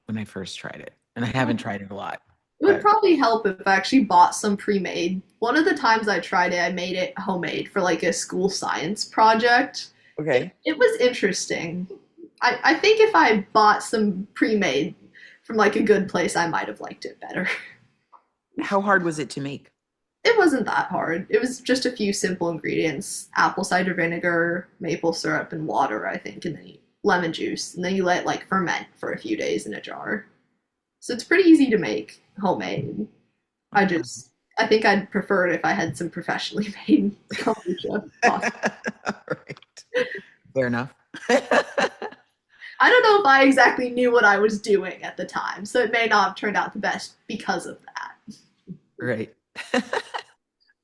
when I first tried it, and I haven't tried it a lot. it would But probably help if I actually bought some pre-made. One of the times I tried it, I made it homemade for like a school science project. It, okay, it was interesting. I think if I bought some pre-made from like a good place, I might have liked it better. how hard was it to make? It wasn't that hard. It was just a few simple ingredients: apple cider vinegar, maple syrup, and water, I think, and then lemon juice. And then you let it like ferment for a few days in a jar. So it's pretty easy to make homemade. Ah. I think I'd prefer it if I had some professionally made kombucha. All right. Fair enough. I don't know if I exactly knew what I was doing at the time, so it may not have turned out the best because of that. Right.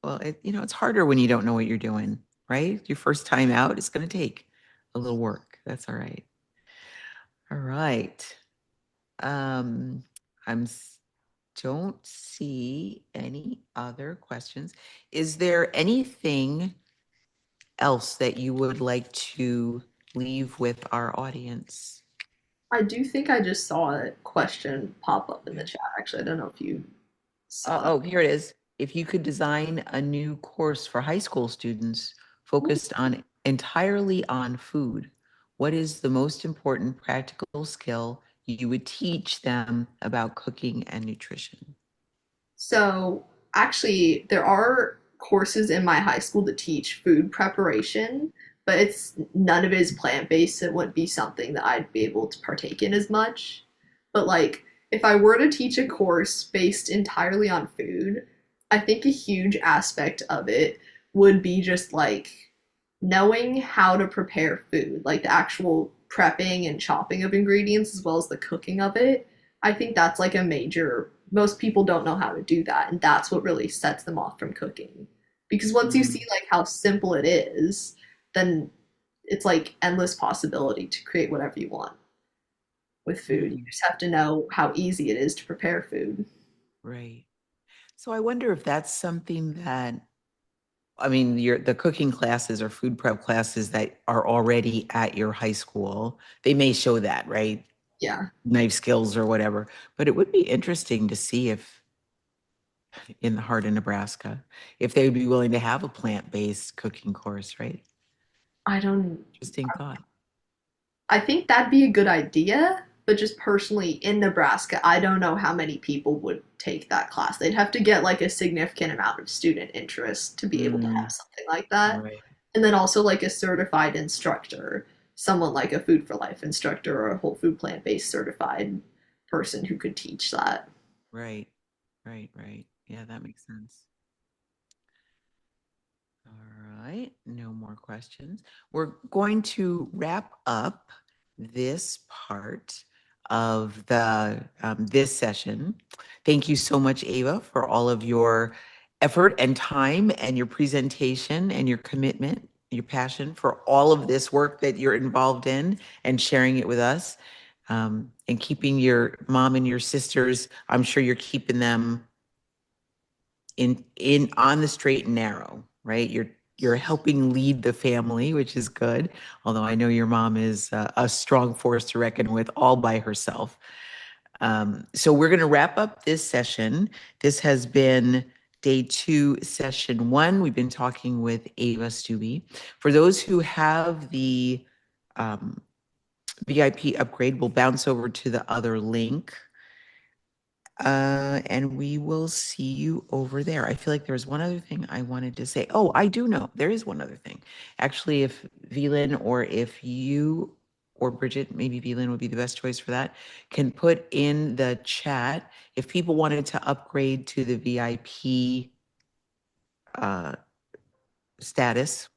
Well, it's harder when you don't know what you're doing, right? Your first time out, it's going to take a little work. That's all right. All right. Um, I'm don't see any other questions. Is there anything else that you would like to leave with our audience? I do think I just saw a question pop up in the chat. Actually, I don't know if you saw that. Oh, here it is. If you could design a new course for high school students focused on entirely on food, what is the most important practical skill you would teach them about cooking and nutrition? So, actually, there are courses in my high school that teach food preparation, but it's none of it is plant-based. It wouldn't be something that I'd be able to partake in as much. But like, if I were to teach a course based entirely on food, I think a huge aspect of it would be just like knowing how to prepare food, like the actual prepping and chopping of ingredients as well as the cooking of it. I think that's like a major, most people don't know how to do that, and that's what really sets them off from cooking. Because once you see Mm, like how simple it is, then it's like endless possibility to create whatever you want with food. You mm, just have to know how easy it is to prepare food. right. So I wonder if that's something that, I mean, the cooking classes or food prep classes that are already at your high school, they may show that, right? Yeah. Knife skills or whatever. But it would be interesting to see if in the heart of Nebraska, if they would be willing to have a plant-based cooking course, right? I don't Interesting thought. I think that'd be a good idea, but just personally in Nebraska, I don't know how many people would take that class. They'd have to get like a significant amount of student interest to be able to have Mm, something like that. right, And then also like a certified instructor, someone like a Food for Life instructor or a whole food plant-based certified person who could teach that. right, right. Yeah, that makes sense. All right, no more questions. We're going to wrap up this part of the this session. Thank you so much, Ava, for all of your effort and time and your presentation and your commitment, your passion for all of this work that you're involved in and sharing it with us. And keeping your mom and your sisters, I'm sure you're keeping them in on the straight and narrow, right? You're helping lead the family, which is good. Although I know your mom is a strong force to reckon with all by herself. So we're going to wrap up this session. This has been day 2, session 1. We've been talking with Ava Stubbe. For those who have the um, VIP upgrade, we'll bounce over to the other link. And we will see you over there. I feel like there was one other thing I wanted to say. Oh, I do know. There is one other thing. Actually, if Velin or if you or Bridget, maybe Velin would be the best choice for that, can put in the chat if people wanted to upgrade to the VIP uh, status,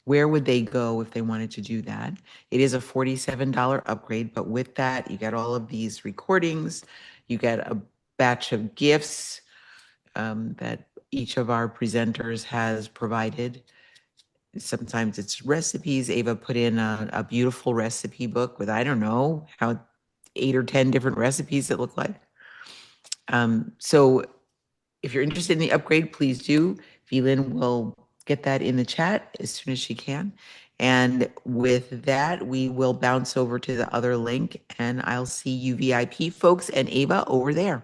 where would they go if they wanted to do that? It is a $47 upgrade, but with that, you get all of these recordings, you get a batch of gifts that each of our presenters has provided. Sometimes it's recipes. Ava put in a beautiful recipe book with, I don't know, how 8 or 10 different recipes that look like. So if you're interested in the upgrade, please do. Velin will get that in the chat as soon as she can. And with that, we will bounce over to the other link and I'll see you VIP folks and Ava over there.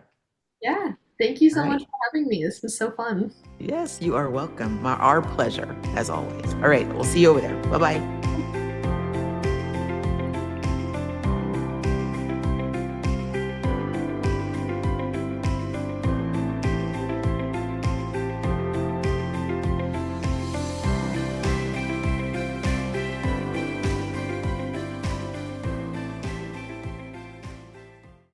Yeah. Thank you All so much right. for having me. This was so fun. Yes, you are welcome. Our pleasure, as always. All right, we'll see you over there. Bye bye.